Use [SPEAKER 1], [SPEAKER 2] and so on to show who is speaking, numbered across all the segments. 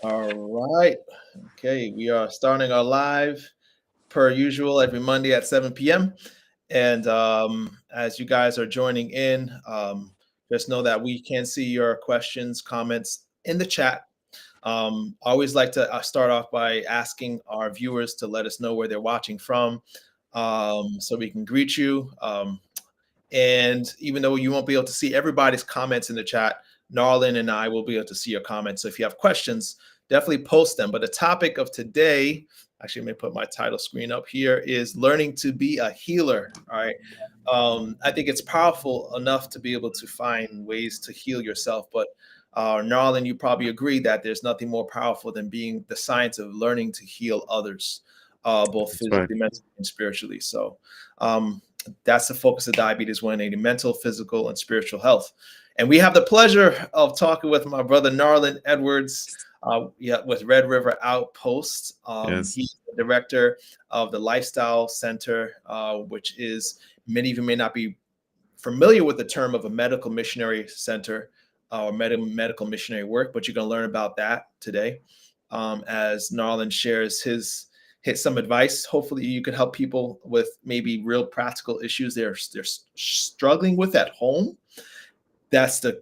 [SPEAKER 1] All right. Okay, we are starting our live per usual every Monday at 7 p.m. And as you guys are joining in, just know that we can see your questions, comments in the chat. I always like to start off by asking our viewers to let us know where they're watching from, so we can greet you. And even though you won't be able to see everybody's comments in the chat, Narlon and I will be able to see your comments. So if you have questions, definitely post them. But the topic of today, actually, let me put my title screen up here, is learning to be a healer. All right. I think it's powerful enough to be able to find ways to heal yourself. But Narlon, you probably agree that there's nothing more powerful than being the science of learning to heal others, both
[SPEAKER 2] That's right.
[SPEAKER 1] physically, mentally, and spiritually. So, that's the focus of Diabetes 180: mental, physical, and spiritual health. And we have the pleasure of talking with my brother Narlon Edwards, with Red River Outpost.
[SPEAKER 2] Yes.
[SPEAKER 1] He's the director of the Lifestyle Center, which is, many of you may not be familiar with the term of a medical missionary center or medical missionary work, but you're going to learn about that today, as Narlon shares hit some advice. Hopefully you can help people with maybe real practical issues they're struggling with at home. That's the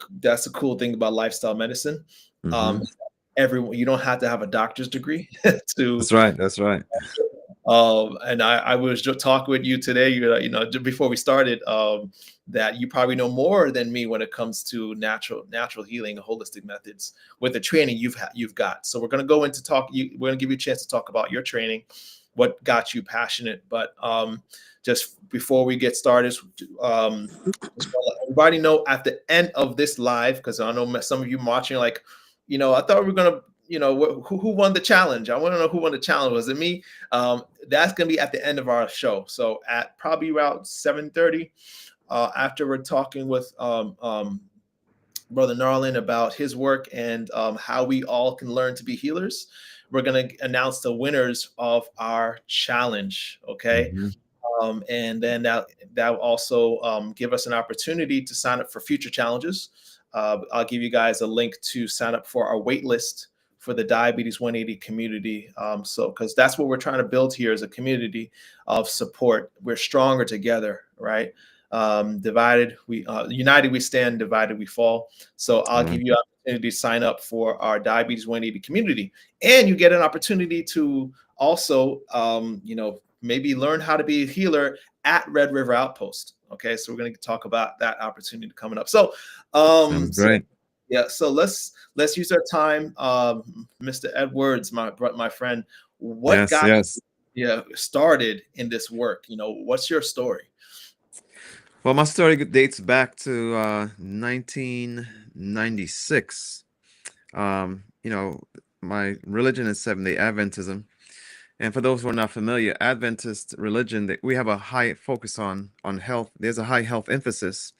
[SPEAKER 1] cool thing about lifestyle medicine.
[SPEAKER 2] Hmm.
[SPEAKER 1] um Everyone, you don't have to have a doctor's degree to.
[SPEAKER 2] That's right. That's right.
[SPEAKER 1] And I was just talking with you today, before we started, that you probably know more than me when it comes to natural healing, holistic methods with the training you've got. So we're going to go into we're going to give you a chance to talk about your training, what got you passionate. But just before we get started, just want to let everybody know at the end of this live, because I know some of you watching, like, I thought we were going to, who won the challenge? I want to know who won the challenge. Was it me? That's going to be at the end of our show. So at probably around 7:30, after we're talking with Brother Narlon about his work and how we all can learn to be healers, we're going to announce the winners of our challenge. Okay.
[SPEAKER 2] Hmm.
[SPEAKER 1] And then that will also give us an opportunity to sign up for future challenges. I'll give you guys a link to sign up for our wait list for the Diabetes 180 community. So, because that's what we're trying to build here, is a community of support. We're stronger together, right? United we stand, divided we fall. So I'll
[SPEAKER 2] All right.
[SPEAKER 1] give you an opportunity to sign up for our Diabetes 180 community, and you get an opportunity to also, maybe learn how to be a healer at Red River Outpost. Okay, so we're going to talk about that opportunity coming up. So,
[SPEAKER 2] Sounds
[SPEAKER 1] so
[SPEAKER 2] great.
[SPEAKER 1] yeah, so let's use our time. Mr. Edwards, my friend, what
[SPEAKER 2] Yes.
[SPEAKER 1] got
[SPEAKER 2] Yes.
[SPEAKER 1] you started in this work? What's your story?
[SPEAKER 2] Well, my story dates back to 1996. You know, my religion is Seventh-day Adventism. And for those who are not familiar, Adventist religion, we have a high focus on health. There's a high health emphasis.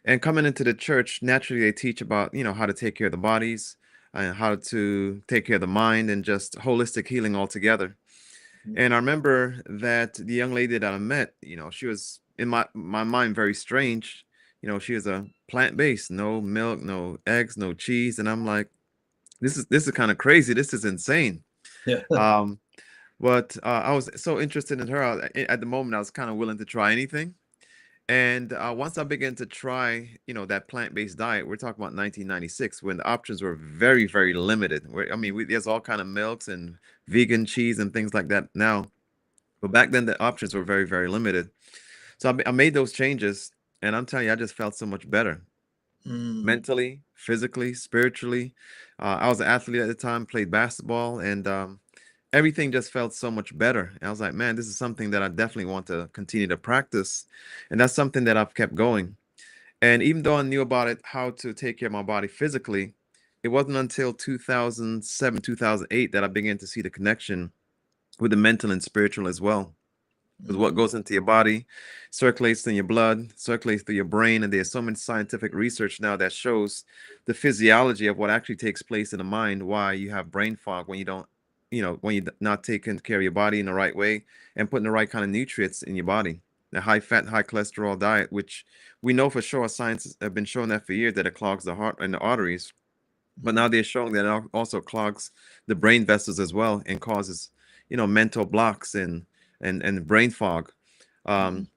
[SPEAKER 2] And coming into the church, naturally they teach about, how to take care of the bodies and how to take care of the mind and just holistic healing altogether. And I remember that the young lady that I met, she was in my mind very strange. She was a plant-based, no milk, no eggs, no cheese. And I'm like, this is kind of crazy. This is insane.
[SPEAKER 1] Yeah.
[SPEAKER 2] Um, but I was so interested in her. At the moment, I was kind of willing to try anything. And once I began to try, that plant-based diet, we're talking about 1996, when the options were very, very limited. I mean, there's all kind of milks and vegan cheese and things like that now. But back then, the options were very, very limited. So I made those changes, and I'm telling you, I just felt so much better
[SPEAKER 1] Mm.
[SPEAKER 2] mentally, physically, spiritually. I was an athlete at the time, played basketball, and everything just felt so much better. And I was like, man, this is something that I definitely want to continue to practice. And that's something that I've kept going. And even though I knew about it, how to take care of my body physically, it wasn't until 2007, 2008 that I began to see the connection with the mental and spiritual as well. Because what
[SPEAKER 1] Mm.
[SPEAKER 2] goes into your body circulates in your blood, circulates through your brain, and there's so much scientific research now that shows the physiology of what actually takes place in the mind, why you have brain fog when you don't, when you're not taking care of your body in the right way and putting the right kind of nutrients in your body. The high fat, high cholesterol diet, which we know for sure, science have been showing that for years, that it clogs the heart and the arteries. But now they're showing that it also clogs the brain vessels as well and causes, mental blocks and brain fog.
[SPEAKER 1] Mhm.
[SPEAKER 2] Um,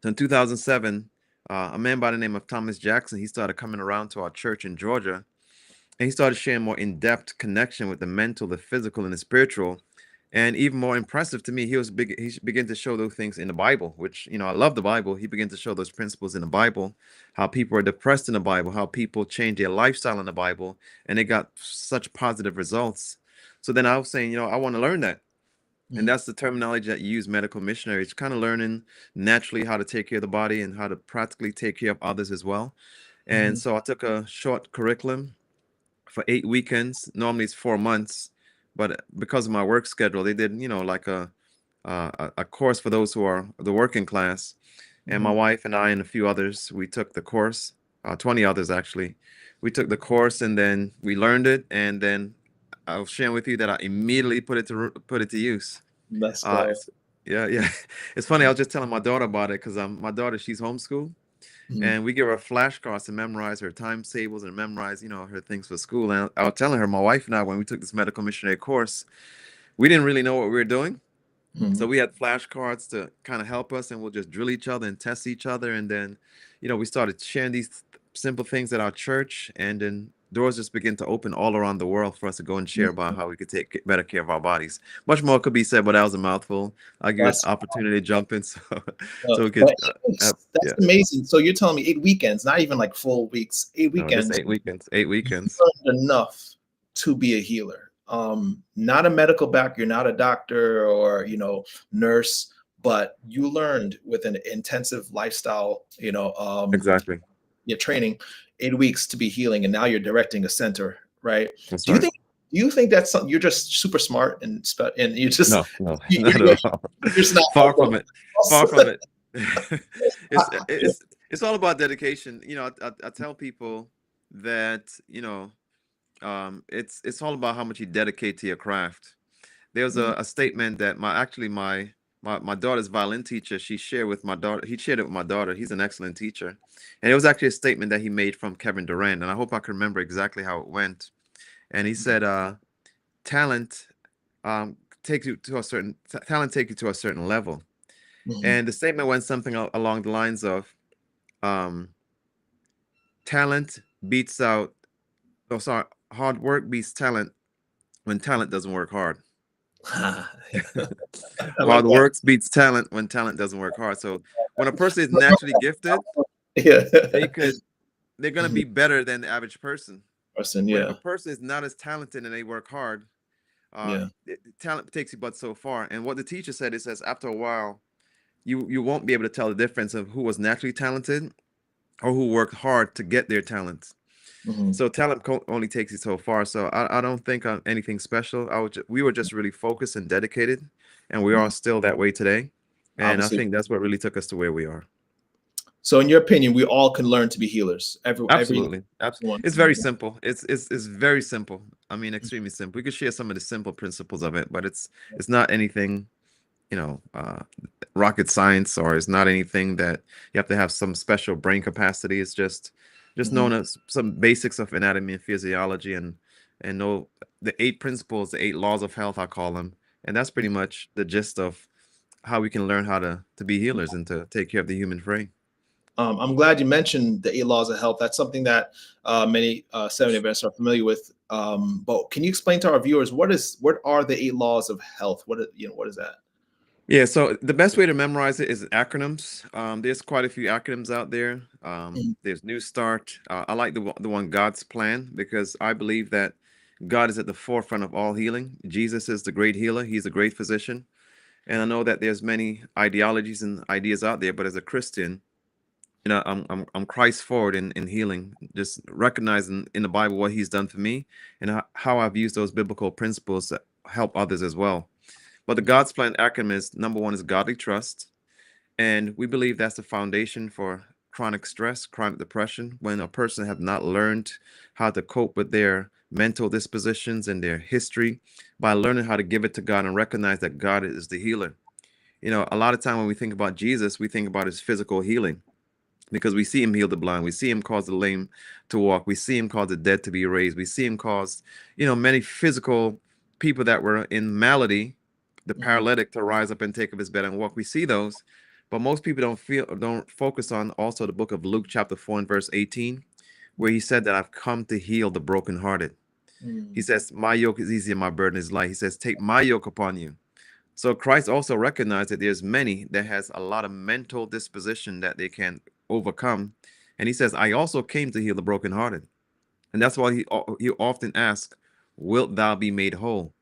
[SPEAKER 2] so in 2007, a man by the name of Thomas Jackson, he started coming around to our church in Georgia, and he started sharing more in-depth connection with the mental, the physical, and the spiritual. And even more impressive to me, he began to show those things in the Bible, which, I love the Bible. He began to show those principles in the Bible, how people are depressed in the Bible, how people change their lifestyle in the Bible, and they got such positive results. So then I was saying, I want to learn that. And
[SPEAKER 1] Mhm.
[SPEAKER 2] that's the terminology that you use, medical missionary. It's kind of learning naturally how to take care of the body and how to practically take care of others as well. And
[SPEAKER 1] Mhm.
[SPEAKER 2] so I took a short curriculum for 8 weekends. Normally it's 4 months, but because of my work schedule, they did, like a course for those who are the working class. And my
[SPEAKER 1] Mhm.
[SPEAKER 2] wife and I and a few others, we took the course, 20 others actually. We took the course and then we learned it. And then I was sharing with you that I immediately put it to use.
[SPEAKER 1] Let's go.
[SPEAKER 2] It's, yeah, yeah. It's funny. I was just telling my daughter about it because my daughter, she's homeschooled,
[SPEAKER 1] Mhm.
[SPEAKER 2] and we give her flashcards to memorize her timetables and memorize, her things for school. And I was telling her, my wife and I, when we took this medical missionary course, we didn't really know what we were doing. So
[SPEAKER 1] Mhm.
[SPEAKER 2] we had flashcards to kind of help us, and we'll just drill each other and test each other. And then, we started sharing these simple things at our church, and then doors just begin to open all around the world for us to go and share about how we could take better care of our bodies. Much more could be said, but that was a mouthful. I'll give you an
[SPEAKER 1] That's
[SPEAKER 2] opportunity to jump in, so
[SPEAKER 1] But
[SPEAKER 2] we could,
[SPEAKER 1] 8 weeks, that's
[SPEAKER 2] yeah.
[SPEAKER 1] amazing. So you're telling me 8 weekends, not even like full weeks, eight
[SPEAKER 2] No, just
[SPEAKER 1] weekends,
[SPEAKER 2] 8 weekends. 8 weekends.
[SPEAKER 1] you learned enough to be a healer. Not a medical back, you're not a doctor or nurse, but you learned with an intensive lifestyle,
[SPEAKER 2] Exactly.
[SPEAKER 1] your training, 8 weeks to be healing, and now you're directing a center, right?
[SPEAKER 2] That's
[SPEAKER 1] Do you
[SPEAKER 2] right.
[SPEAKER 1] think do you think that's something you're just super smart and you just
[SPEAKER 2] No, no,
[SPEAKER 1] you,
[SPEAKER 2] not
[SPEAKER 1] you're
[SPEAKER 2] at all.
[SPEAKER 1] you're just not
[SPEAKER 2] Far from it. Far from it. It's
[SPEAKER 1] yeah.
[SPEAKER 2] it's all about dedication. I tell people that, it's all about how much you dedicate to your craft. There's
[SPEAKER 1] Mhm.
[SPEAKER 2] a statement that my daughter's violin teacher, she shared with my daughter. He shared it with my daughter. He's an excellent teacher. And it was actually a statement that he made from Kevin Durant. And I hope I can remember exactly how it went. And he said, talent um takes you to a certain talent take you to a certain level.
[SPEAKER 1] Mhm.
[SPEAKER 2] And the statement went something along the lines of, um talent beats out oh sorry hard work beats talent when talent doesn't work hard.
[SPEAKER 1] Yeah. I like
[SPEAKER 2] Hard
[SPEAKER 1] that.
[SPEAKER 2] work beats talent when talent doesn't work hard. So when a person is naturally gifted,
[SPEAKER 1] Yeah.
[SPEAKER 2] they could they're gonna
[SPEAKER 1] Mhm.
[SPEAKER 2] be better than the average person.
[SPEAKER 1] Person,
[SPEAKER 2] But if a
[SPEAKER 1] yeah.
[SPEAKER 2] person is not as talented and they work hard,
[SPEAKER 1] Yeah.
[SPEAKER 2] talent takes you but so far. And what the teacher said, it says after a while, you won't be able to tell the difference of who was naturally talented or who worked hard to get their talents.
[SPEAKER 1] Mhm.
[SPEAKER 2] So talent only takes you so far. So I don't think I'm anything special. We were just really focused and dedicated, and we are
[SPEAKER 1] Mhm.
[SPEAKER 2] still that way today. And I
[SPEAKER 1] Obviously.
[SPEAKER 2] think that's what really took us to where we are.
[SPEAKER 1] So in your opinion, we all can learn to be healers. Everyone
[SPEAKER 2] Absolutely. It's
[SPEAKER 1] can.
[SPEAKER 2] very simple. It's very simple. I mean, extremely simple. We could share some of the simple principles of it, but it's not anything, you know, uh, rocket science, or it's not anything that you have to have some special brain capacity. It's just
[SPEAKER 1] Mhm.
[SPEAKER 2] knowing some basics of anatomy and physiology, and know the 8 principles, the 8 laws of health, I call them. And that's pretty much the gist of how we can learn how to be healers and to take care of the human frame.
[SPEAKER 1] I'm glad you mentioned the 8 laws of health. That's something that many Seventh Adventists are familiar with. But can you explain to our viewers what are the 8 laws of health? What is that?
[SPEAKER 2] Yeah, so the best way to memorize it is acronyms. There's quite a few acronyms out there.
[SPEAKER 1] Mhm.
[SPEAKER 2] There's New Start. I like the one God's Plan, because I believe that God is at the forefront of all healing. Jesus is the great healer. He's a great physician. And I know that there's many ideologies and ideas out there, but as a Christian, I'm Christ forward in healing, just recognizing in the Bible what He's done for me, and how I've used those biblical principles to help others as well. But the God's Plan acronym is, number one is godly trust. And we believe that's the foundation for chronic stress, chronic depression, when a person have not learned how to cope with their mental dispositions and their history by learning how to give it to God and recognize that God is the healer. A lot of time when we think about Jesus, we think about his physical healing. because we see him heal the blind, we see him cause the lame to walk, we see him cause the dead to be raised, we see him cause, many physical people that were in malady, the
[SPEAKER 1] Mhm.
[SPEAKER 2] paralytic, to rise up and take up his bed and walk. We see those, but most people don't focus on also the book of Luke chapter 4 and verse 18, where he said that I've come to heal the brokenhearted. He
[SPEAKER 1] Mm.
[SPEAKER 2] says, my yoke is easy and my burden is light. He says, take my yoke upon you. So Christ also recognized that there's many that has a lot of mental disposition that they can overcome. And he says, I also came to heal the brokenhearted. And that's why he often asks, wilt thou be made whole?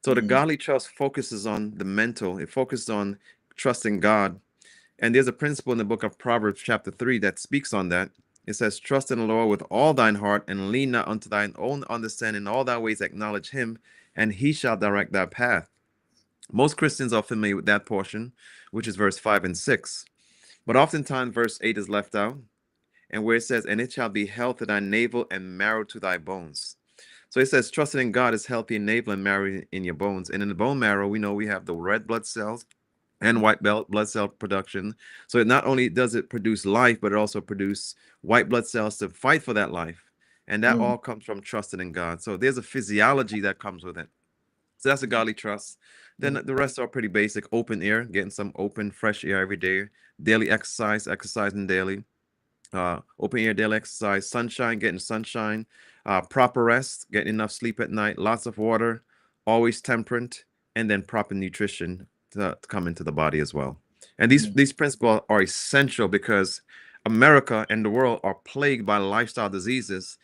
[SPEAKER 2] So the
[SPEAKER 1] Mm.
[SPEAKER 2] godly trust focuses on the mental. It focuses on trusting God. And there's a principle in the book of Proverbs chapter 3 that speaks on that. It says, trust in the Lord with all thine heart and lean not unto thine own understanding. In all thy ways acknowledge him, and he shall direct thy path. Most Christians are familiar with that portion, which is verse 5 and 6. But oftentimes verse 8 is left out, and where it says, and it shall be health to thy navel and marrow to thy bones. So it says, trusting in God is healthy in navel and marrow in your bones. And in the bone marrow, we know we have the red blood cells and white blood cell production. So it not only does it produce life, but it also produces white blood cells to fight for that life. And that
[SPEAKER 1] Mm.
[SPEAKER 2] all comes from trusting in God. So there's a physiology that comes with it. So that's a godly trust. Then
[SPEAKER 1] Mm.
[SPEAKER 2] the rest are pretty basic. Open air, getting some open, fresh air every day. Daily exercise, exercising daily. Open air daily exercise. Sunshine, getting sunshine. Proper rest, getting enough sleep at night. Lots of water. Always temperate. And then proper nutrition to come into the body as well. And
[SPEAKER 1] Mm.
[SPEAKER 2] these principles are essential because America and the world are plagued by lifestyle diseases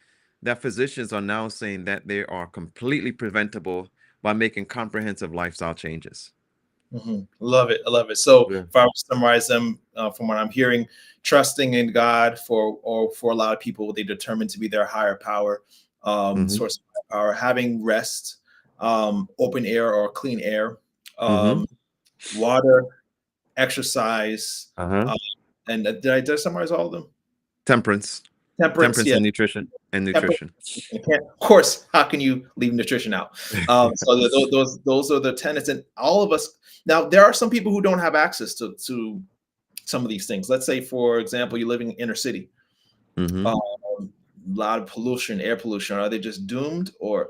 [SPEAKER 2] that physicians are now saying that they are completely preventable by making comprehensive lifestyle changes.
[SPEAKER 1] Mhm. Love it. I love it. So
[SPEAKER 2] Yeah.
[SPEAKER 1] if I was to summarize them from what I'm hearing, trusting in God for a lot of people, they determine to be their higher power,
[SPEAKER 2] Mm-hmm.
[SPEAKER 1] source of power, having rest, open air or clean air,
[SPEAKER 2] Mm-hmm.
[SPEAKER 1] um, water, exercise,
[SPEAKER 2] Uh-huh.
[SPEAKER 1] uh, and did I summarize all of them?
[SPEAKER 2] Temperance.
[SPEAKER 1] Temperance,
[SPEAKER 2] Temperance
[SPEAKER 1] yeah.
[SPEAKER 2] and nutrition. And
[SPEAKER 1] Temperance.
[SPEAKER 2] nutrition.
[SPEAKER 1] You can't, of course, how can you leave nutrition out? So those are the tenets, and all of us. Now, there are some people who don't have access to some of these things. Let's say, for example, you're living in inner city,
[SPEAKER 2] Mm-hmm.
[SPEAKER 1] a lot of pollution, air pollution. Are they just doomed, or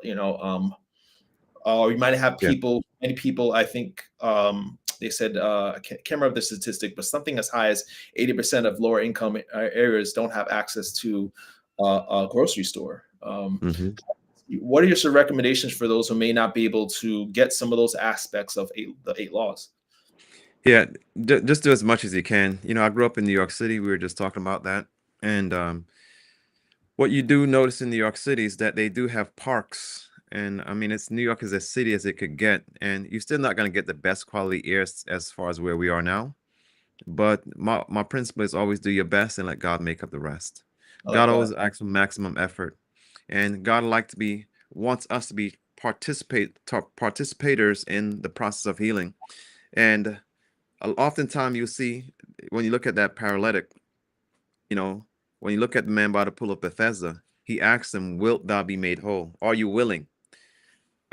[SPEAKER 1] or you might have
[SPEAKER 2] Yeah.
[SPEAKER 1] people, many people. I think they said I can't remember the statistic, but something as high as 80% of lower income areas don't have access to a grocery store.
[SPEAKER 2] Mm-hmm.
[SPEAKER 1] What are your sort of recommendations for those who may not be able to get some of those aspects of the eight laws?
[SPEAKER 2] Yeah. Just do as much as you can. I grew up in New York City. We were just talking about that. And what you do notice in New York City is that they do have parks. And I mean, it's New York is as city as it could get. And you're still not going to get the best quality air as far as where we are now. But my principle is always do your best and let God make up the rest.
[SPEAKER 1] I like
[SPEAKER 2] God
[SPEAKER 1] that.
[SPEAKER 2] always asks for maximum effort. And God wants us to be participators in the process of healing. And oftentimes you see when you look at that paralytic, you know, when you look at the man by the pool of Bethesda, he asks him, wilt thou be made whole? Are you willing?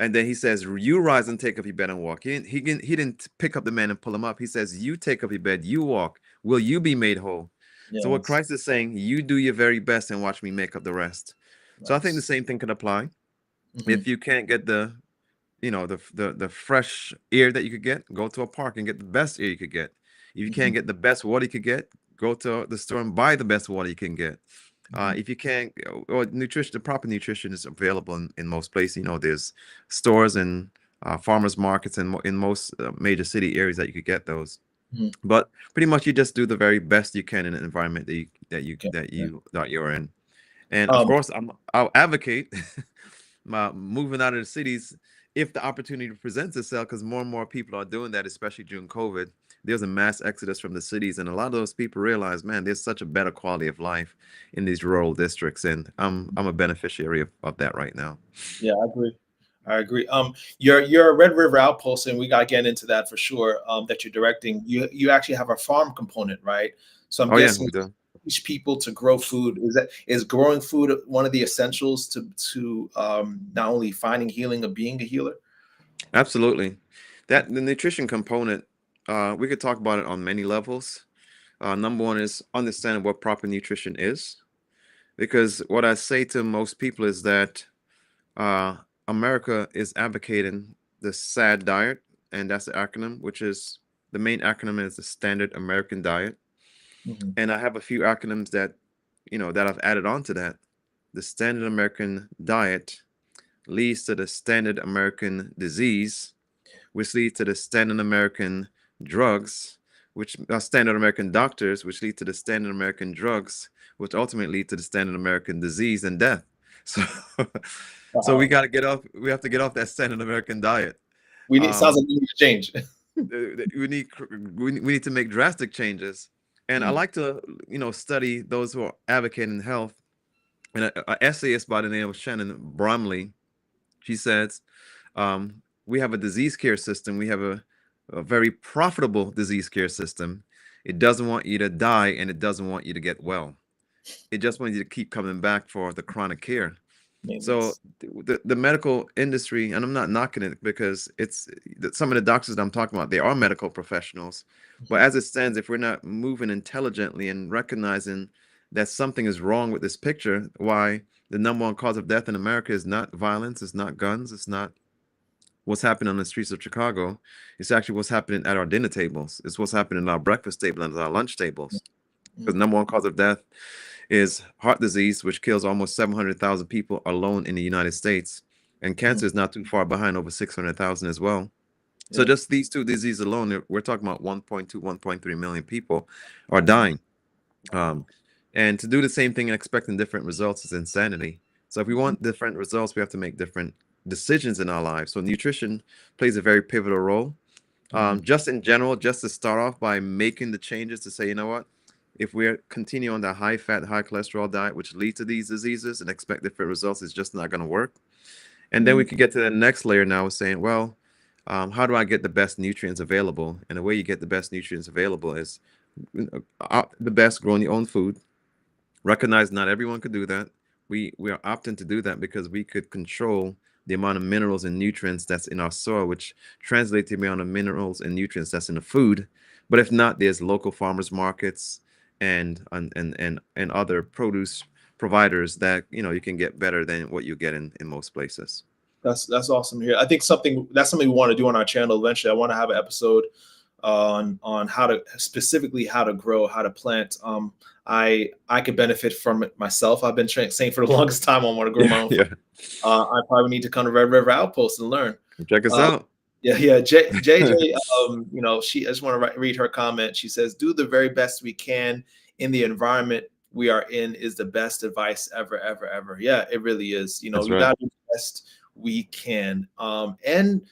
[SPEAKER 2] And then he says, you rise and take up your bed and walk. He didn't pick up the man and pull him up. He says, you take up your bed, you walk. Will you be made whole? So what
[SPEAKER 1] Yes,
[SPEAKER 2] Christ is saying, you do your very best and watch me make up the rest. So I think the
[SPEAKER 1] nice.
[SPEAKER 2] same thing could apply.
[SPEAKER 1] Hmm.
[SPEAKER 2] If you can't get the fresh air that you could get, go to a park and get the best air you could get. If you
[SPEAKER 1] Hmm.
[SPEAKER 2] can't get the best water you could get, go to the store and buy the best water you can get.
[SPEAKER 1] Hmm.
[SPEAKER 2] If you can't, or nutrition, the proper nutrition is available in most places. There's stores and farmers markets in most major city areas that you could get those.
[SPEAKER 1] Hmm.
[SPEAKER 2] But pretty much you just do the very best you can in the environment
[SPEAKER 1] Okay. Yeah.
[SPEAKER 2] that you're in. And of
[SPEAKER 1] Um,
[SPEAKER 2] course, I'll advocate moving out of the cities if the opportunity presents itself, because more and more people are doing that, especially during COVID. There's a mass exodus from the cities, and a lot of those people realize, man, there's such a better quality of life in these rural districts, and I'm a beneficiary of that right now.
[SPEAKER 1] yeah, I agree. I agree. You're a Red River Outpost, and we got to get into that for sure. That you're directing. You actually have a farm component, right? So I'm
[SPEAKER 2] Oh yeah,
[SPEAKER 1] guessing
[SPEAKER 2] we do.
[SPEAKER 1] teach people to grow food. Is growing food one of the essentials to not only finding healing of being a healer?
[SPEAKER 2] Absolutely. That the nutrition component, we could talk about it on many levels. Number one is understanding what proper nutrition is, because what I say to most people is that uh, America is advocating the SAD diet, and that's the acronym, which is the main acronym is the Standard American Diet.
[SPEAKER 1] Mhm.
[SPEAKER 2] And I have a few acronyms that, that I've added on to that. The Standard American Diet leads to the Standard American Disease, which leads to the Standard American Drugs, which Standard American Doctors, which lead to the Standard American Drugs, which ultimately lead to the Standard American Disease and death. So, so we
[SPEAKER 1] Wow.
[SPEAKER 2] got to get off. We have to get off that Standard American diet.
[SPEAKER 1] We need sounds
[SPEAKER 2] Um,
[SPEAKER 1] like we need to change.
[SPEAKER 2] we need to make drastic changes. And I
[SPEAKER 1] Mm,
[SPEAKER 2] like to, study those who are advocating health. And a essayist by the name of Shannon Bromley, she says, we have a disease care system. We have a very profitable disease care system. It doesn't want you to die and it doesn't want you to get well. It just wants you to keep coming back for the chronic care. So
[SPEAKER 1] maintenance.
[SPEAKER 2] the medical industry, and I'm not knocking it because some of the doctors that I'm talking about, they are medical professionals. But
[SPEAKER 1] Mhm.
[SPEAKER 2] as it stands, if we're not moving intelligently and recognizing that something is wrong with this picture, why the number one cause of death in America is not violence, it's not guns, it's not what's happening on the streets of Chicago. It's actually what's happening at our dinner tables. It's what's happening at our breakfast table and our lunch tables. Because
[SPEAKER 1] Mm,
[SPEAKER 2] number one cause of death is heart disease, which kills almost 700,000 people alone in the United States. And
[SPEAKER 1] mm,
[SPEAKER 2] cancer is not too far behind, over 600,000 as well. So
[SPEAKER 1] yeah.
[SPEAKER 2] just these two diseases alone, we're talking about 1.2, 1.3 million people are dying.
[SPEAKER 1] Wow.
[SPEAKER 2] Um, and to do the same thing and expecting different results is insanity. So if we
[SPEAKER 1] Mhm,
[SPEAKER 2] want different results, we have to make different decisions in our lives. So nutrition plays a very pivotal role.
[SPEAKER 1] mhm,
[SPEAKER 2] Just in general, just to start off by making the changes to say, you know what, if we're continue on the high fat, high cholesterol diet, which leads to these diseases and expect different results, it's just not going to work. And then we
[SPEAKER 1] mhm.
[SPEAKER 2] could get to the next layer now of saying, well, how do I get the best nutrients available? And the way you get the best nutrients available is the best growing your own food. Recognize not everyone could do that. We are opting to do that because we could control the amount of minerals and nutrients that's in our soil, which translate to the amount of minerals and nutrients that's in the food. But if not, there's local farmers markets and other produce providers that you can get better than what you get in most places.
[SPEAKER 1] That's awesome to hear. I think something we want to do on our channel eventually. I want to have an episode on how to specifically how to grow, how to plant. I could benefit from it myself. I've been saying for the longest time I want to grow
[SPEAKER 2] Yeah,
[SPEAKER 1] my own food.
[SPEAKER 2] yeah.
[SPEAKER 1] I probably need to come to Red River Outpost and learn.
[SPEAKER 2] Check us
[SPEAKER 1] Uh,
[SPEAKER 2] out.
[SPEAKER 1] yeah, yeah. JJ, I just want to read her comment. She says, "Do the very best we can in the environment we are in is the best advice ever, ever, ever." Yeah, it really is.
[SPEAKER 2] That's
[SPEAKER 1] We
[SPEAKER 2] right.
[SPEAKER 1] got to do the best we can. And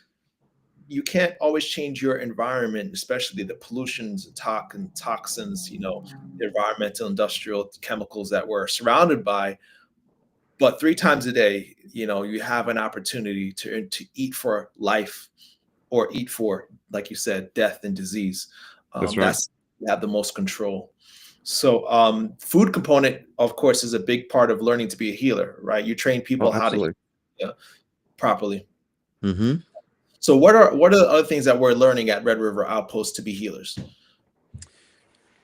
[SPEAKER 1] you can't always change your environment, especially the pollutions, and toxins, the environmental, industrial chemicals that we're surrounded by. But 3 times a day, you have an opportunity to eat for life or eat for, like you said, death and disease.
[SPEAKER 2] That's right.
[SPEAKER 1] That's you have the most control. So, food component, of course, is a big part of learning to be a healer, right? You train
[SPEAKER 2] Oh,
[SPEAKER 1] people how to
[SPEAKER 2] absolutely.
[SPEAKER 1] heal properly.
[SPEAKER 2] Hmm.
[SPEAKER 1] So, what are the other things that we're learning at Red River Outpost to be healers?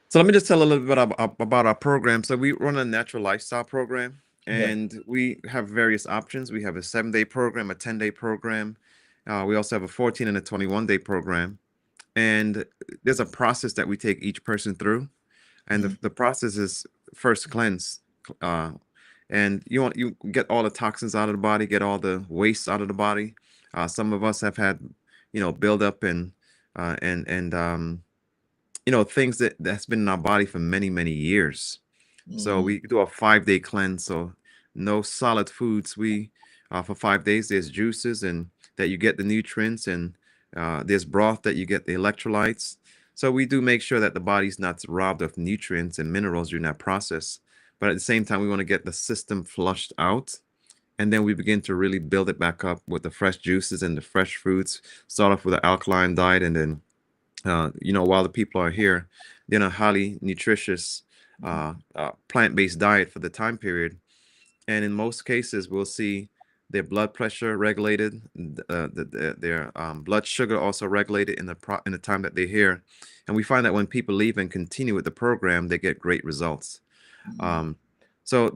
[SPEAKER 2] So let me just tell a little bit about our program. So we run a natural lifestyle program,
[SPEAKER 1] Yeah.
[SPEAKER 2] and we have various options. We have a 7-day program, a 10-day program. We also have a 14 and a 21-day program. And there's a process that we take each person through. And
[SPEAKER 1] Mhm.
[SPEAKER 2] the process is first cleanse. Uh, and you get all the toxins out of the body, get all the waste out of the body. Some of us have had, buildup and things that's been in our body for many, many years. So
[SPEAKER 1] Mhm.
[SPEAKER 2] we do a 5-day cleanse. So no solid foods. We for 5 days there's juices and that you get the nutrients and there's broth that you get the electrolytes. So we do make sure that the body's not robbed of nutrients and minerals during that process. But at the same time, we want to get the system flushed out. And then we begin to really build it back up with the fresh juices and the fresh fruits. Start off with an alkaline diet and then while the people are here, they're on a highly nutritious plant-based diet for the time period. And in most cases, we'll see their blood pressure regulated, their blood sugar also regulated in the time that they're here. And we find that when people leave and continue with the program, they get great results.
[SPEAKER 1] Mm,
[SPEAKER 2] Um, so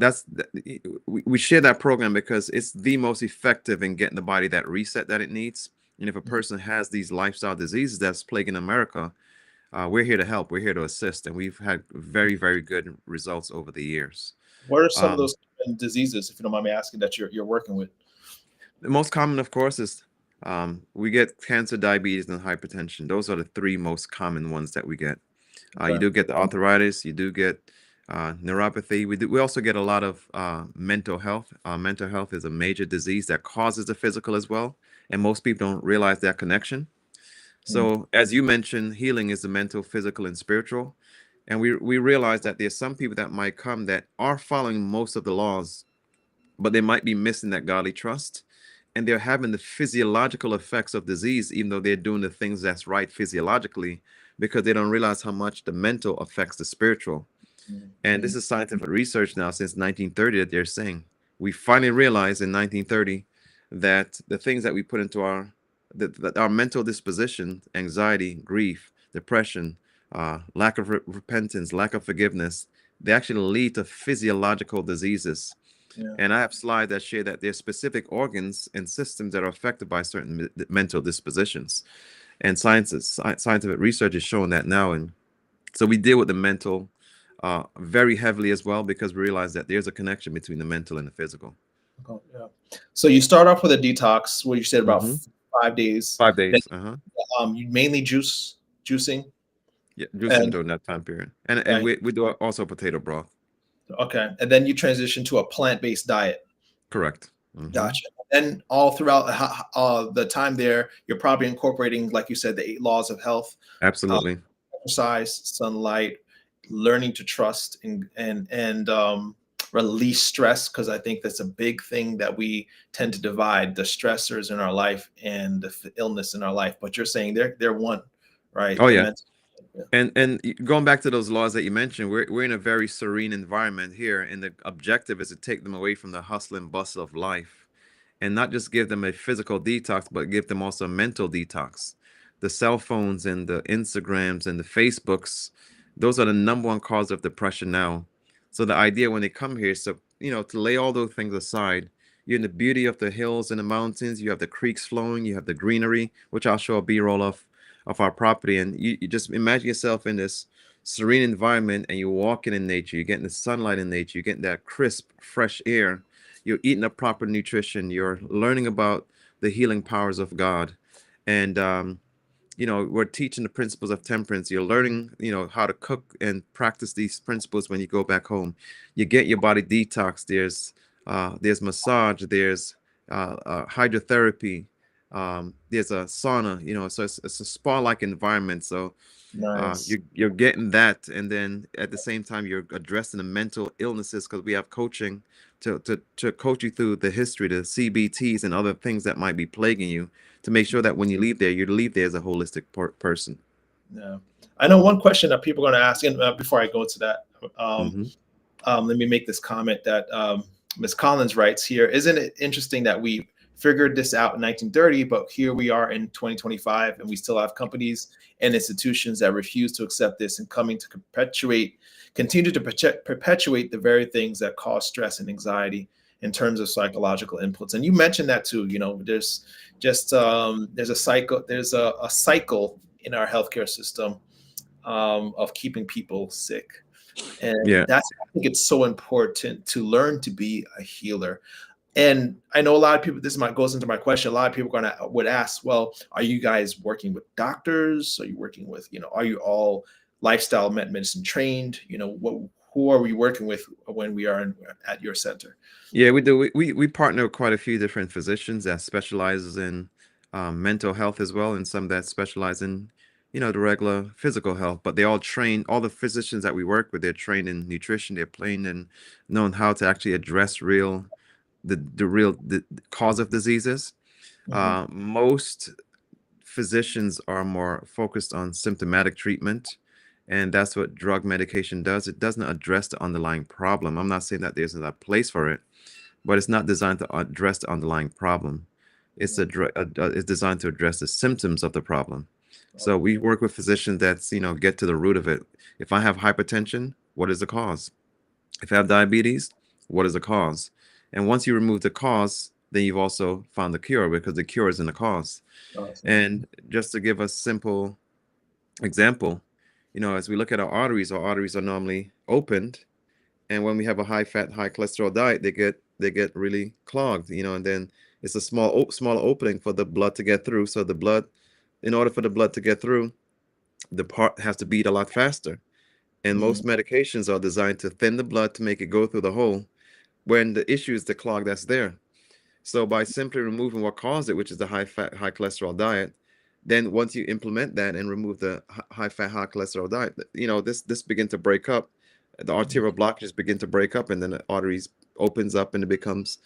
[SPEAKER 2] we share that program because it's the most effective in getting the body that reset that it needs. And if a
[SPEAKER 1] mm.
[SPEAKER 2] person has these lifestyle diseases that's plaguing America, we're here to help. We're here to assist, and we've had very, very good results over the years.
[SPEAKER 1] What are some of
[SPEAKER 2] Um,
[SPEAKER 1] those common diseases, if you don't mind me asking, that you're working with?
[SPEAKER 2] the most common, of course, is we get cancer, diabetes, and hypertension. Those are the three most common ones that we get. You
[SPEAKER 1] Okay.
[SPEAKER 2] do get the arthritis. You do get neuropathy. We also get a lot of mental health. Mental health is a major disease that causes the physical as well, and most people don't realize that connection.
[SPEAKER 1] Mm,
[SPEAKER 2] So, as you mentioned, healing is the mental, physical, and spiritual. And we realize that there's some people that might come that are following most of the laws, but they might be missing that godly trust. And they're having the physiological effects of disease, even though they're doing the things that's right physiologically, because they don't realize how much the mental affects the spiritual.
[SPEAKER 1] mm,
[SPEAKER 2] And this
[SPEAKER 1] mm,
[SPEAKER 2] is scientific research now since 1930 that they're saying. We finally realized in 1930 that the things that we put into that our mental disposition, anxiety, grief, depression, lack of repentance, lack of forgiveness, they actually lead to physiological diseases.
[SPEAKER 1] yeah.
[SPEAKER 2] And I have slides that share that there's specific organs and systems that are affected by certain mental dispositions. And scientific research is showing that now. And so we deal with the mental very heavily as well because we realize that there's a connection between the mental and the physical.
[SPEAKER 1] Oh, yeah. So you start off with a detox, what you said about
[SPEAKER 2] Hmm.
[SPEAKER 1] 5 days.
[SPEAKER 2] Five
[SPEAKER 1] Then
[SPEAKER 2] days.
[SPEAKER 1] you mainly juicing,
[SPEAKER 2] Yeah, juicing
[SPEAKER 1] and
[SPEAKER 2] during that time period. And
[SPEAKER 1] okay,
[SPEAKER 2] we do also potato broth.
[SPEAKER 1] okay, and then you transition to a plant-based diet.
[SPEAKER 2] Correct.
[SPEAKER 1] Gotcha. And all throughout the time there, you're probably incorporating, like you said, the 8 laws of health: uh,
[SPEAKER 2] Absolutely.
[SPEAKER 1] exercise, sunlight, learning to trust, and release stress, because I think that's a big thing that we tend to divide: the stressors in our life and the illness in our life. But you're saying they're one, right?
[SPEAKER 2] Oh
[SPEAKER 1] The
[SPEAKER 2] yeah.
[SPEAKER 1] mental. Yeah.
[SPEAKER 2] And going back to those laws that you mentioned, we're in a very serene environment here, and the objective is to take them away from the hustle and bustle of life, and not just give them a physical detox, but give them also a mental detox. The cell phones and the Instagrams and the Facebooks, those are the number one cause of depression now. So the idea when they come here is to lay all those things aside. You're in the beauty of the hills and the mountains. You have the creeks flowing. You have the greenery, which I'll show a B-roll of our property. And you just imagine yourself in this serene environment and you're walking in nature. You're getting the sunlight in nature. You're getting that crisp, fresh air. You're eating a proper nutrition. You're learning about the healing powers of God. And we're teaching the principles of temperance. You're learning, how to cook and practice these principles when you go back home. You get your body detox. There's massage. There's hydrotherapy. There's a sauna. So it's a spa-like environment. So
[SPEAKER 1] Nice.
[SPEAKER 2] you're getting that, and then at the same time you're addressing the mental illnesses because we have coaching to coach you through the history, the CBTs, and other things that might be plaguing you to make sure that when you leave there as a holistic person.
[SPEAKER 1] Yeah. I know one question that people are going to ask, and before I go into that, um,
[SPEAKER 2] Hmm.
[SPEAKER 1] let me make this comment that Ms. Collins writes here. Isn't it interesting that we figured this out in 1930, but here we are in 2025, and we still have companies and institutions that refuse to accept this and continue to perpetuate the very things that cause stress and anxiety in terms of psychological inputs. And you mentioned that too. There's a cycle in our healthcare system of keeping people sick. And
[SPEAKER 2] Yeah.
[SPEAKER 1] that's, I think it's so important to learn to be a healer. And I know a lot of people, this might goes into my question. A lot of people would ask, well, are you guys working with doctors? Are you working with, are you all lifestyle medicine trained? Who are we working with when we are at your center?
[SPEAKER 2] Yeah, we do. We partner with quite a few different physicians that specializes in mental health as well, and some that specialize in, the regular physical health. But they all train, all the physicians that we work with, they're trained in nutrition, they're trained in knowing how to actually address the cause of diseases.
[SPEAKER 1] Mhm.
[SPEAKER 2] Most physicians are more focused on symptomatic treatment, and that's what drug medication does. It doesn't address the underlying problem. I'm not saying that there's not a place for it, but it's not designed to address the underlying problem. It's it's designed to address the symptoms of the problem. So we work with physicians that's, get to the root of it. If I have hypertension, what is the cause? If I have diabetes, what is the cause? And once you remove the cause, then you've also found the cure, because the cure is in the cause.
[SPEAKER 1] Awesome.
[SPEAKER 2] And just to give a simple example, as we look at our arteries are normally opened, and when we have a high fat, high cholesterol diet, they get really clogged, and then it's a small opening for the blood to get through. So the blood, in order for the blood to get through, the part has to beat a lot faster. And
[SPEAKER 1] Mm,
[SPEAKER 2] most medications are designed to thin the blood to make it go through the hole, when the issue is the clog that's there. So by simply removing what caused it, which is the high fat, high cholesterol diet, then once you implement that and remove the high fat, high cholesterol diet, this begin to break up. The arterial blockages begin to break up, and then the arteries opens up, and it becomes,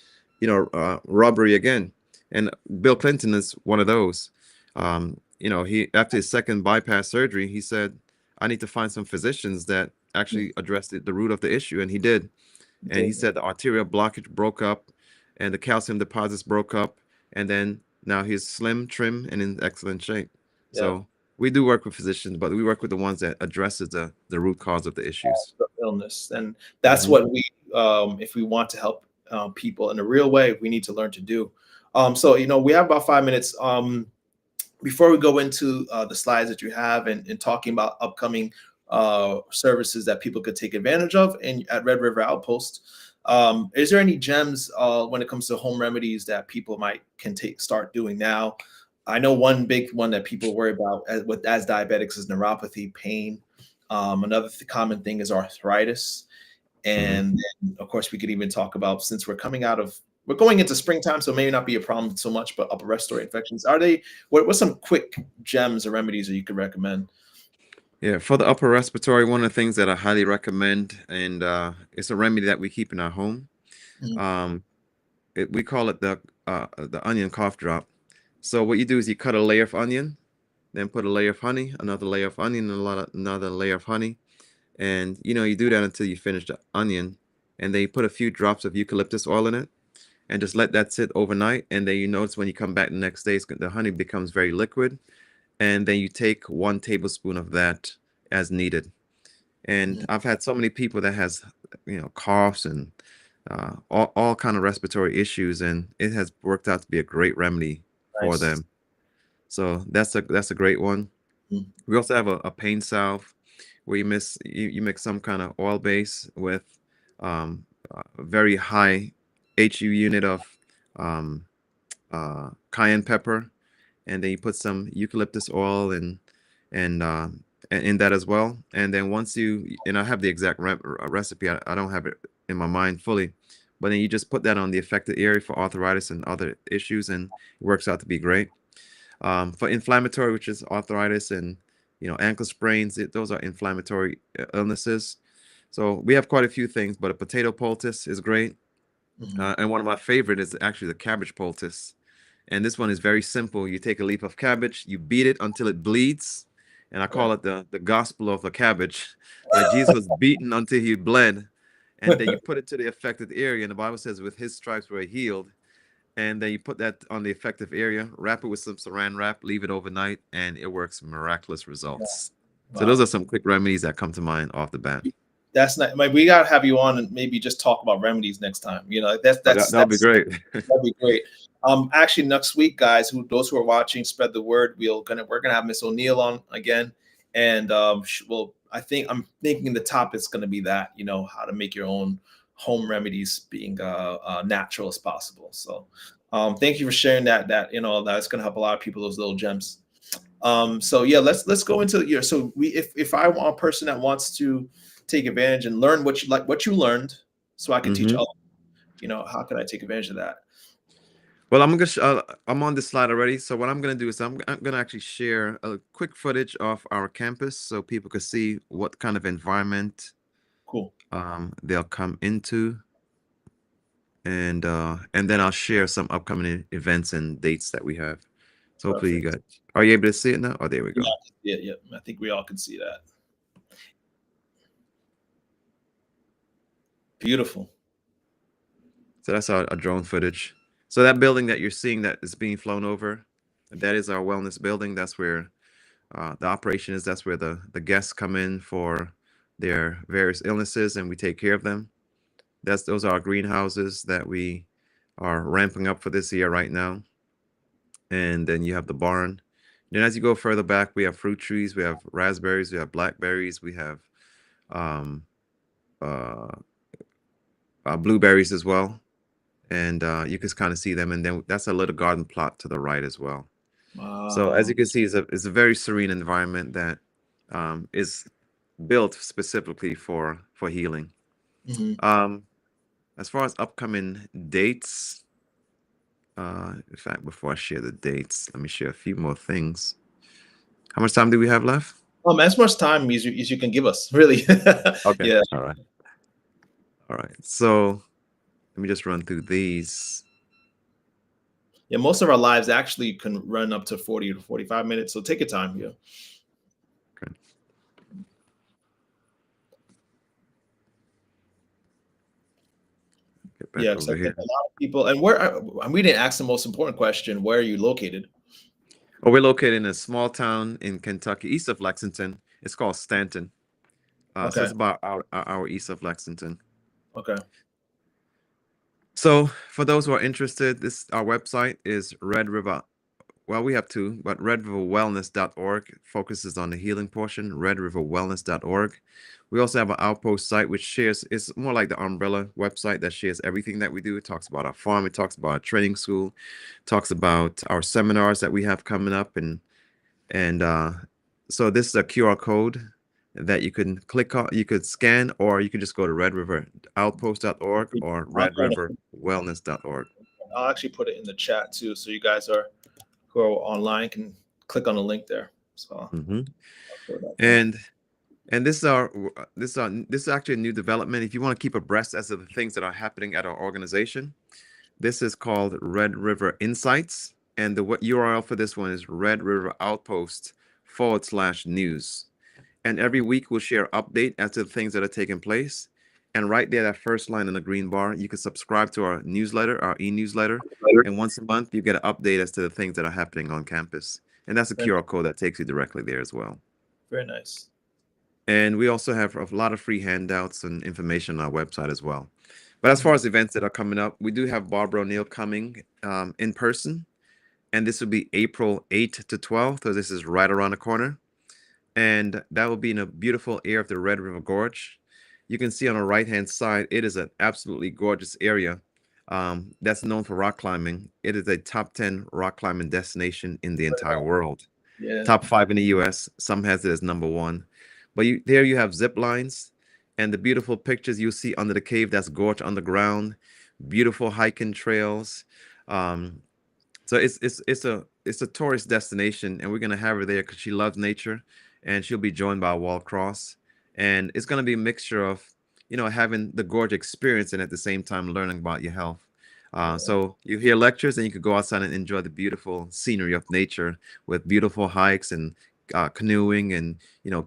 [SPEAKER 2] rubbery again. And Bill Clinton is one of those. He, after his second bypass surgery, he said, "I need to find some physicians that actually address the root of the issue," and he did. And he
[SPEAKER 1] did.
[SPEAKER 2] said the arterial blockage broke up, and the calcium deposits broke up, and then now he's slim, trim, and in excellent shape.
[SPEAKER 1] Yeah.
[SPEAKER 2] So we do work with physicians, but we work with the ones that addresses the root cause of the issues.
[SPEAKER 1] The illness, and that's
[SPEAKER 2] Hmm.
[SPEAKER 1] what we if we want to help people in a real way, we need to learn to do. So we have about 5 minutes before we go into the slides that you have, and talking about upcoming services that people could take advantage of at Red River Outpost. Is there any gems when it comes to home remedies that people can start doing now? I know one big one that people worry about as diabetics is neuropathy, pain. Another common thing is arthritis.
[SPEAKER 2] Hmm.
[SPEAKER 1] And then, of course, we could even talk about, since we're going into springtime, so maybe not be a problem so much, but upper respiratory infections. What's some quick gems or remedies that you could recommend?
[SPEAKER 2] Yeah, for the upper respiratory, one of the things that I highly recommend, and it's a remedy that we keep in our home.
[SPEAKER 1] Mhm.
[SPEAKER 2] Um, we call it the onion cough drop. So what you do is you cut a layer of onion, then put a layer of honey, another layer of onion, and another layer of honey. And you do that until you finish the onion, and then you put a few drops of eucalyptus oil in it, and just let that sit overnight. And then you notice when you come back the next day, the honey becomes very liquid. And then you take 1 tablespoon of that as needed. And
[SPEAKER 1] Mhm.
[SPEAKER 2] I've had so many people that has, coughs and all kind of respiratory issues, and it has worked out to be a great remedy for
[SPEAKER 1] Nice.
[SPEAKER 2] them. So that's a great one.
[SPEAKER 1] Mhm.
[SPEAKER 2] We also have a pain salve, where you mix some kind of oil base with a very high HU unit of um, cayenne pepper, and then you put some eucalyptus oil and in that as well. And then I have the exact recipe. I don't have it in my mind fully, but then you just put that on the affected area for arthritis and other issues, and it works out to be great. For inflammatory, which is arthritis and ankle sprains, those are inflammatory illnesses. So we have quite a few things, but a potato poultice is great.
[SPEAKER 1] Mhm.
[SPEAKER 2] And one of my favorite is actually the cabbage poultice. And this one is very simple. You take a leaf of cabbage, you beat it until it bleeds, and I call
[SPEAKER 1] Right.
[SPEAKER 2] it the gospel of the cabbage. Like Jesus was beaten until he bled, and then you put it to the affected area. And the Bible says, "With his stripes we're healed." And then you put that on the affected area, wrap it with some saran wrap, leave it overnight, and it works miraculous results. So those
[SPEAKER 1] Wow.
[SPEAKER 2] are some quick remedies that come to mind off the bat.
[SPEAKER 1] That's not like, we gotta have you on and maybe just talk about remedies next time. That's
[SPEAKER 2] Oh,
[SPEAKER 1] that's
[SPEAKER 2] that'll be
[SPEAKER 1] that's
[SPEAKER 2] great.
[SPEAKER 1] that'd be great. Actually, next week, guys, those who are watching, spread the word. We're gonna have Miss O'Neill on again, and I'm thinking the topic's gonna be that, how to make your own home remedies, being natural as possible. So, thank you for sharing that's gonna help a lot of people. Those little gems. So yeah, let's go into so if I want a person that wants to take advantage and learn what you learned, so I can teach
[SPEAKER 2] Hmm.
[SPEAKER 1] others, how can I take advantage of that?
[SPEAKER 2] Well, I'm on this slide already. So what I'm gonna do is I'm gonna actually share a quick footage of our campus so people can see what kind of environment
[SPEAKER 1] Cool.
[SPEAKER 2] they'll come into, and then I'll share some upcoming events and dates that we have. So hopefully you
[SPEAKER 1] Perfect.
[SPEAKER 2] got. Are you able to see it now? Oh, there we
[SPEAKER 1] Yeah,
[SPEAKER 2] go.
[SPEAKER 1] yeah, yeah. I think we all can see that. Beautiful.
[SPEAKER 2] So that's our drone footage. So that building that you're seeing that is being flown over, that is our wellness building. That's where the operation is. That's where the guests come in for their various illnesses, and we take care of them. Those are our greenhouses that we are ramping up for this year right now. And then you have the barn. And as you go further back, we have fruit trees, we have raspberries, we have blackberries, we have um, uh, blueberries as well. And you can kind of see them. And then that's a little garden plot to the right as well. So as
[SPEAKER 1] Wow.
[SPEAKER 2] you can see, it's a very serene environment that is built specifically for healing.
[SPEAKER 1] Mhm.
[SPEAKER 2] Um, as far as upcoming dates, in fact, before I share the dates, let me share a few more things. How much time do we have left?
[SPEAKER 1] As much time as you can give us, really.
[SPEAKER 2] Okay.
[SPEAKER 1] Yeah.
[SPEAKER 2] All right. All right. So let me just run through these.
[SPEAKER 1] Yeah, most of our lives actually can run up to 40 to 45 minutes. So take your time here.
[SPEAKER 2] Okay. Get
[SPEAKER 1] Yeah,
[SPEAKER 2] back
[SPEAKER 1] because I
[SPEAKER 2] over
[SPEAKER 1] think
[SPEAKER 2] here.
[SPEAKER 1] a lot of people, and we didn't ask the most important question: where are you located?
[SPEAKER 2] Oh, we're located in a small town in Kentucky, east of Lexington. It's called Stanton. So
[SPEAKER 1] Okay.
[SPEAKER 2] it's about hour east of Lexington.
[SPEAKER 1] Okay.
[SPEAKER 2] So for those who are interested, our website is Red River. Well, we have two, but redriverwellness.org focuses on the healing portion, redriverwellness.org. We also have an Outpost site which shares, it's more like the umbrella website that shares everything that we do. It talks about our farm, it talks about our training school, talks about our seminars that we have coming up, and so this is a QR code that you can click on, you could scan, or you could just go to redriveroutpost.org or
[SPEAKER 1] I'm trying to,
[SPEAKER 2] redriverwellness.org.
[SPEAKER 1] I'll actually put it in the chat too, so you guys who are online can click on the link there. So
[SPEAKER 2] Mm-hmm.
[SPEAKER 1] I'll throw that there.
[SPEAKER 2] And this is actually a new development. If you want to keep abreast as to the things that are happening at our organization, this is called Red River Insights, and the URL for this one is Red River Outpost /news. And every week we'll share update as to the things that are taking place. And right there, that first line in the green bar, you can subscribe to our newsletter, our e-newsletter, and once a month you get an update as to the things that are happening on campus. And that's a
[SPEAKER 1] Very,
[SPEAKER 2] QR code that takes you directly there as well.
[SPEAKER 1] very nice.
[SPEAKER 2] And we also have a lot of free handouts and information on our website as well. But as far as events that are coming up, we do have Barbara O'Neill coming in person. And this will be April 8th to 12th. So this is right around the corner. And that will be in a beautiful area of the Red River Gorge. You can see on the right-hand side, it is an absolutely gorgeous area that's known for rock climbing. It is a top 10 rock climbing destination in the entire world.
[SPEAKER 1] Yeah.
[SPEAKER 2] Top 5 in the US. Some has it as number 1. But there you have zip lines and the beautiful pictures you see under the cave. That's gorge underground. Beautiful hiking trails. Um, so it's a tourist destination, and we're gonna have her there because she loves nature, and she'll be joined by a wall cross, and it's gonna be a mixture of having the gorge experience and at the same time learning about your health. So you hear lectures, and you could go outside and enjoy the beautiful scenery of nature with beautiful hikes and canoeing and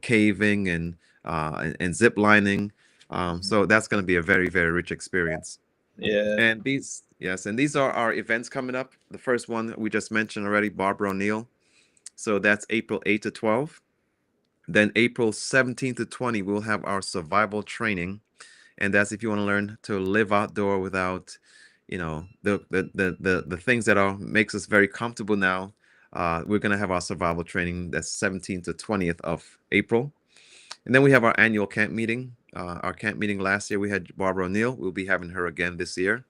[SPEAKER 2] caving and zip lining. So that's going to be a very, very rich experience.
[SPEAKER 1] Yeah.
[SPEAKER 2] And these are our events coming up. The first one we just mentioned already, Barbara O'Neill. So that's April 8 to 12. Then April 17 to 20, we'll have our survival training. And that's if you want to learn to live outdoor without, the things that are makes us very comfortable now. We're going to have our survival training. That's 17th to 20th of April. And then we have our annual camp meeting. Our camp meeting last year, we had Barbara O'Neill. We'll be having her again this year.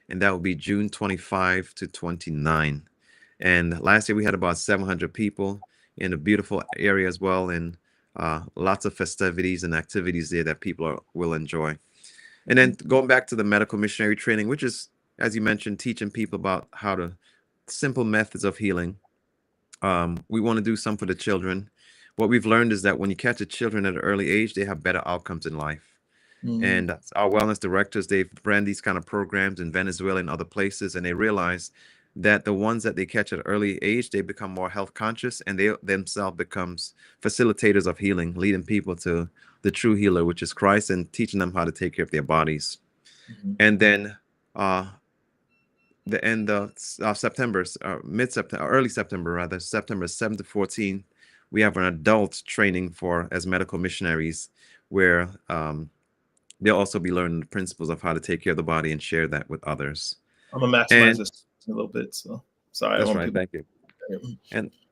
[SPEAKER 2] And that will be June 25 to 29. And last year, we had about 700 people in a beautiful area as well. And lots of festivities and activities there that people will enjoy. And then going back to the medical missionary training, which is, as you mentioned, teaching people about how to simple methods of healing. We want to do some for the children. What we've learned is that when you catch the children at an early age, they have better outcomes in life.
[SPEAKER 1] Mhm.
[SPEAKER 2] And our wellness directors, they've ran these kind of programs in Venezuela and other places, and they realize that the ones that they catch at an early age, they become more health conscious, and they themselves becomes facilitators of healing, leading people to the true healer, which is Christ, and teaching them how to take care of their bodies.
[SPEAKER 1] Mhm.
[SPEAKER 2] And then the end of September, mid-September, early September rather, September 7 to 14, we have an adult training for as medical missionaries, where they'll also be learning the principles of how to take care of the body and share that with others.
[SPEAKER 1] I'm gonna maximize
[SPEAKER 2] And
[SPEAKER 1] this a little bit. So sorry, I
[SPEAKER 2] that's
[SPEAKER 1] want
[SPEAKER 2] right.
[SPEAKER 1] people.
[SPEAKER 2] Thank you.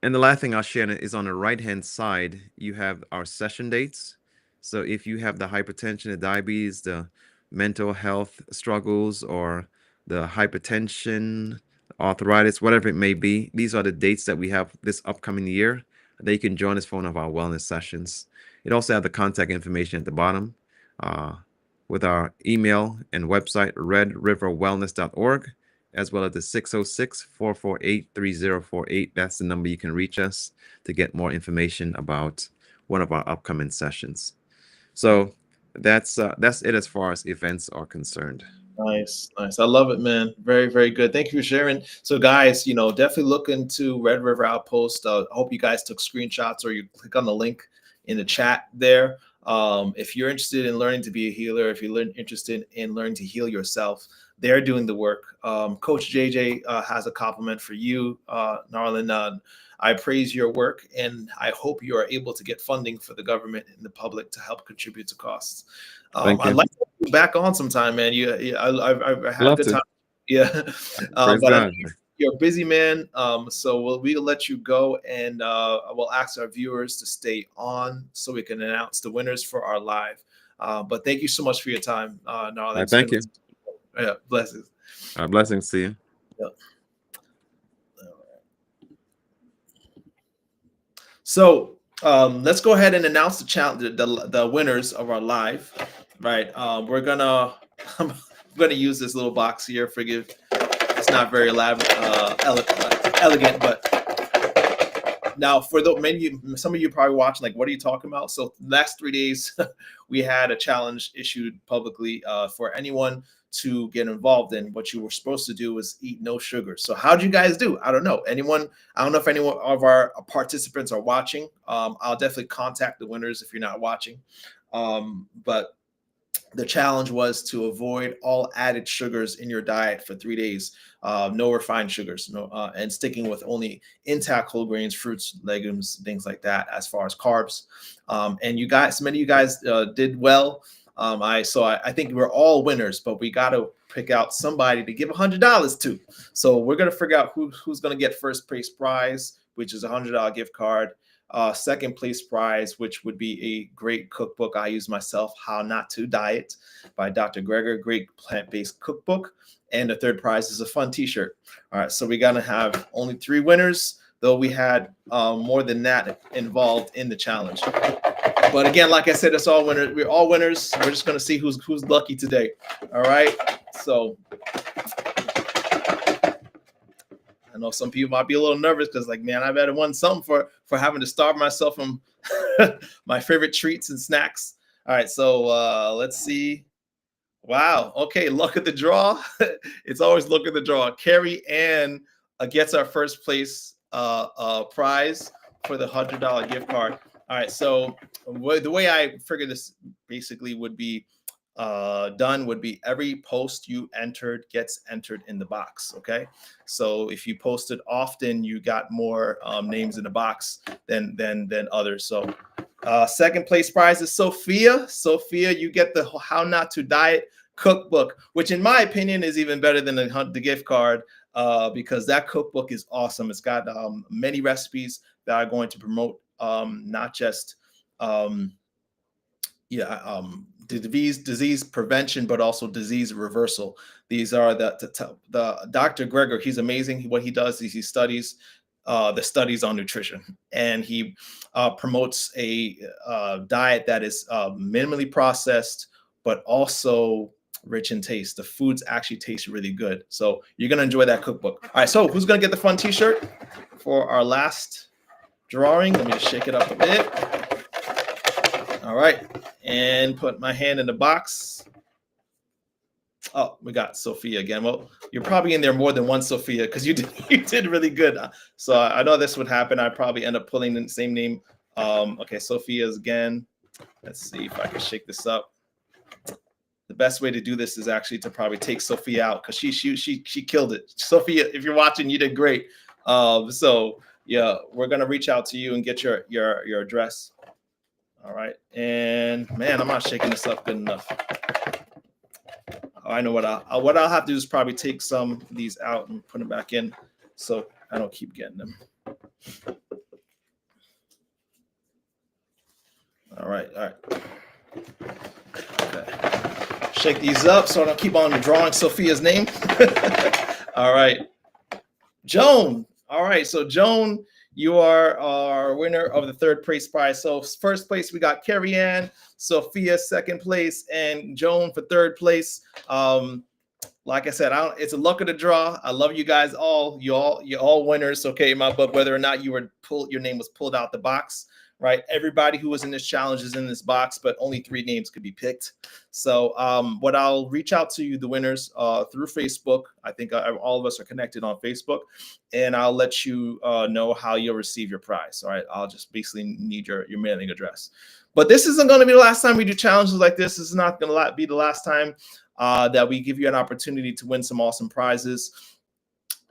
[SPEAKER 2] And the last thing I'll share is on the right-hand side, you have our session dates. So if you have the hypertension, the diabetes, the mental health struggles, or the hypertension, arthritis, whatever it may be, these are the dates that we have this upcoming year that you can join us for one of our wellness sessions. It also has the contact information at the bottom, uh, with our email and website, redriverwellness.org, as well as the 606-448-3048. That's the number you can reach us to get more information about one of our upcoming sessions. So that's it as far as events are concerned.
[SPEAKER 1] Nice. I love it, man. Very, very good. Thank you for sharing. So, guys, definitely look into Red River Outpost. I hope you guys took screenshots or you click on the link in the chat there. If you're interested in learning to be a healer, if you're interested in learning to heal yourself, they're doing the work. Coach JJ has a compliment for you, Narlon. I praise your work, and I hope you are able to get funding for the government and the public to help contribute to costs.
[SPEAKER 2] Thank
[SPEAKER 1] I'd
[SPEAKER 2] you.
[SPEAKER 1] like to have you back on sometime, man. I had a
[SPEAKER 2] Love
[SPEAKER 1] good
[SPEAKER 2] to.
[SPEAKER 1] time. Yeah,
[SPEAKER 2] Praise
[SPEAKER 1] but I know
[SPEAKER 2] God.
[SPEAKER 1] you're a busy man. So we'll let you go, and we'll ask our viewers to stay on so we can announce the winners for our live. But thank you so much for your time, Narlon. It's
[SPEAKER 2] Thank
[SPEAKER 1] been
[SPEAKER 2] you.
[SPEAKER 1] blessings.
[SPEAKER 2] Blessings to you.
[SPEAKER 1] Yeah. So let's go ahead and announce the challenge, the winners of our live. Right, we're gonna I'm gonna use this little box here. Forgive, it's not very elaborate, elegant, but now for some of you probably watching, like, what are you talking about? So last 3 days, we had a challenge issued publicly for anyone to get involved in. What you were supposed to do was eat no sugar. So how'd you guys do? I don't know. I don't know if anyone of our participants are watching. I'll definitely contact the winners if you're not watching. But the challenge was to avoid all added sugars in your diet for 3 days. No refined sugars, and sticking with only intact whole grains, fruits, legumes, things like that as far as carbs. And many of you guys did well. I think we're all winners, but we got to pick out somebody to give $100 to. So we're gonna figure out who's gonna get first place prize, which is a $100 gift card. Second place prize, which would be a great cookbook I use myself, How Not to Diet by Dr. Greger, great plant-based cookbook. And the third prize is a fun t-shirt. All right, so we're gonna have only 3 winners, though we had more than that involved in the challenge. But again, like I said, it's all winners. We're all winners. We're just gonna see who's lucky today. All right, so I know some people might be a little nervous because, like, man, I've had won something for having to starve myself from my favorite treats and snacks. All right, so let's see. Wow. Okay, luck at the draw. It's always luck at the draw. Carrie Ann gets our first place prize for the $100 gift card. All right, so the way I figured this basically would be done would be every post you entered gets entered in the box. Okay, so if you posted often, you got more names in the box than others. So second place prize is Sophia. Sophia, you get the How Not to Diet cookbook, which in my opinion is even better than the gift card, because that cookbook is awesome. It's got many recipes that are going to promote not just disease prevention, but also disease reversal. These are the Dr. Greger. He's amazing. What he does is he studies the studies on nutrition, and he promotes a diet that is minimally processed, but also rich in taste. The foods actually taste really good. So you're going to enjoy that cookbook. All right, so who's going to get the fun t-shirt for our last drawing? Let me just shake it up a bit. All right, and put my hand in the box. Oh, we got Sophia again. Well, you're probably in there more than one Sophia because you did really good. So I know this would happen. I'd probably end up pulling the same name. Okay, Sophia's again. Let's see if I can shake this up. the best way to do this is actually to probably take Sophia out, because she killed it. Sophia, if you're watching, you did great. So yeah, we're gonna reach out to you and get your address. All right, and man, I'm not shaking this up good enough. I know what I'll have to do is probably take some of these out and put them back in, so I don't keep getting them. All right. Okay. Shake these up so I don't keep on drawing Sophia's name. All right, Joan. All right, so Joan, you are our winner of the third place prize. So first place, we got Carrie Ann, Sophia second place, and Joan for third place. Like I said, it's a luck of the draw. I love you guys all. You're all winners, okay, in my book, whether or not your name was pulled out the box, right? Everybody who was in this challenge is in this box, but only 3 names could be picked. So what I'll reach out to you, the winners, through Facebook. I think all of us are connected on Facebook, and I'll let you know how you'll receive your prize. All right, I'll just basically need your mailing address. But this isn't going to be the last time we do challenges like this. This is not going to be the last time that we give you an opportunity to win some awesome prizes.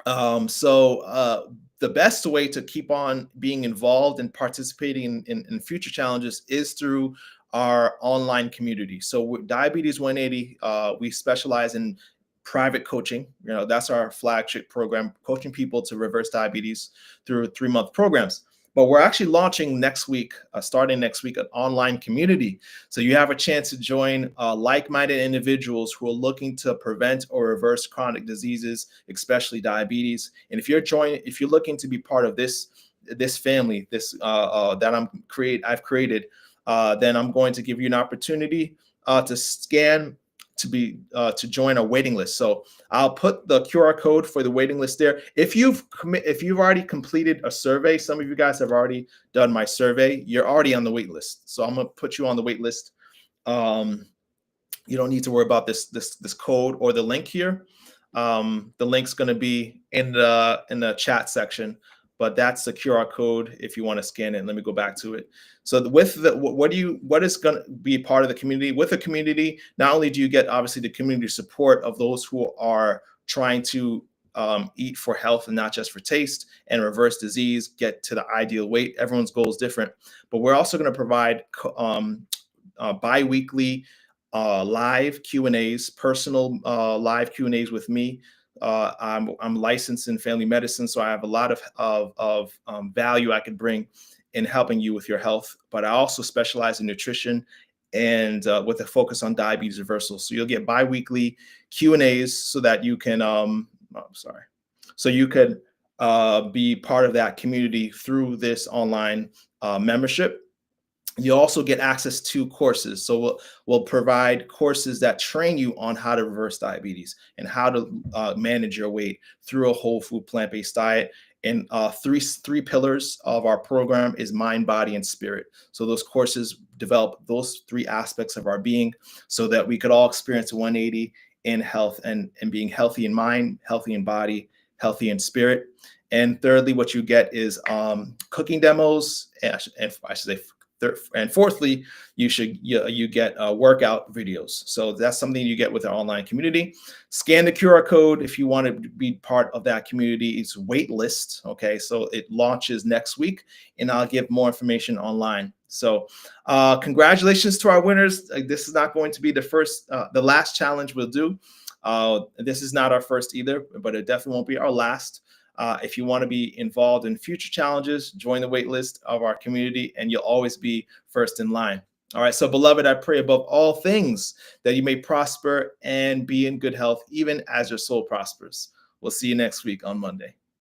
[SPEAKER 1] The best way to keep on being involved and participating in future challenges is through our online community. So with Diabetes 180, we specialize in private coaching. That's our flagship program, coaching people to reverse diabetes through 3-month programs. But we're actually launching next week, starting next week, an online community. So you have a chance to join like-minded individuals who are looking to prevent or reverse chronic diseases, especially diabetes. And if you're looking to be part of this family, that I've created, then I'm going to give you an opportunity to join a waiting list. So I'll put the QR code for the waiting list there. If you've already completed a survey, some of you guys have already done my survey, you're already on the wait list. So I'm gonna put you on the wait list. You don't need to worry about this code or the link here. The link's gonna be in the chat section, but that's the QR code if you want to scan it. Let me go back to it. So what is going to be part of the community? With the community, not only do you get obviously the community support of those who are trying to eat for health and not just for taste, and reverse disease, get to the ideal weight. Everyone's goal is different, but we're also going to provide bi-weekly live Q&As, personal live Q&As with me. I'm licensed in family medicine, so I have a lot of value I can bring in helping you with your health. But I also specialize in nutrition and with a focus on diabetes reversal. So you'll get bi-weekly Q&As so that you can be part of that community through this online membership. You also get access to courses. So we'll provide courses that train you on how to reverse diabetes and how to manage your weight through a whole food plant-based diet. And three pillars of our program is mind, body, and spirit. So those courses develop those 3 aspects of our being so that we could all experience 180 in health and being healthy in mind, healthy in body, healthy in spirit. And thirdly, what you get is cooking demos, and I should say, and fourthly, you get workout videos. So that's something you get with our online community. Scan the QR code if you want to be part of that community. It's wait list. Okay, so it launches next week, and I'll give more information online. So congratulations to our winners. This is not going to be the last challenge we'll do. This is not our first either, but it definitely won't be our last. If you want to be involved in future challenges, join the wait list of our community, and you'll always be first in line. All right, so beloved, I pray above all things that you may prosper and be in good health, even as your soul prospers. We'll see you next week on Monday.